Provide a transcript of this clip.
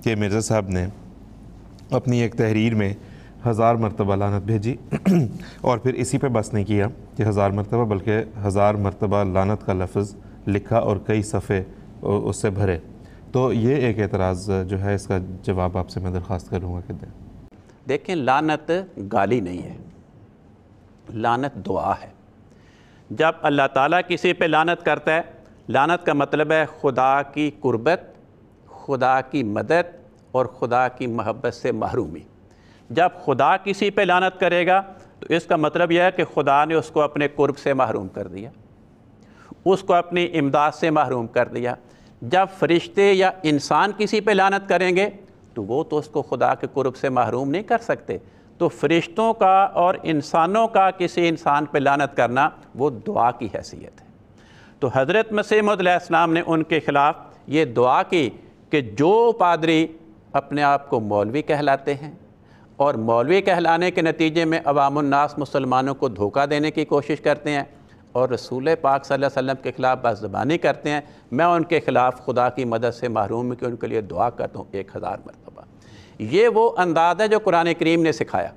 کہ مرزا صاحب نے اپنی ایک تحریر میں 1000 مرتبہ لعنت بھیجی اور پھر اسی پہ بس نہیں کیا کہ 1000 مرتبہ، بلکہ 1000 مرتبہ لعنت کا لفظ لکھا اور کئی صفحے اس سے بھرے. تو یہ ایک اعتراض جو ہے، اس کا جواب آپ سے میں درخواست کروں گا کہ دیں. دیکھیں، لعنت گالی نہیں ہے، لعنت دعا ہے. جب اللہ تعالیٰ کسی پہ لعنت کرتا ہے، لعنت کا مطلب ہے خدا کی قربت، خدا کی مدد اور خدا کی محبت سے محرومی. جب خدا کسی پہ لعنت کرے گا تو اس کا مطلب یہ ہے کہ خدا نے اس کو اپنے قرب سے محروم کر دیا، اس کو اپنی امداد سے محروم کر دیا. جب فرشتے یا انسان کسی پہ لعنت کریں گے تو وہ تو اس کو خدا کے قرب سے محروم نہیں کر سکتے. تو فرشتوں کا اور انسانوں کا کسی انسان پہ لعنت کرنا وہ دعا کی حیثیت ہے. تو حضرت مسیح موعود علیہ السلام نے ان کے خلاف یہ دعا کی کہ جو پادری اپنے آپ کو مولوی کہلاتے ہیں اور مولوی کہلانے کے نتیجے میں عوام الناس مسلمانوں کو دھوکہ دینے کی کوشش کرتے ہیں اور رسول پاک صلی اللہ علیہ وسلم کے خلاف بد زبانی کرتے ہیں، میں ان کے خلاف خدا کی مدد سے محروم ہوں کہ ان کے لیے دعا کرتا ہوں 1000 مرتبہ. یہ وہ انداز ہے جو قرآن کریم نے سکھایا.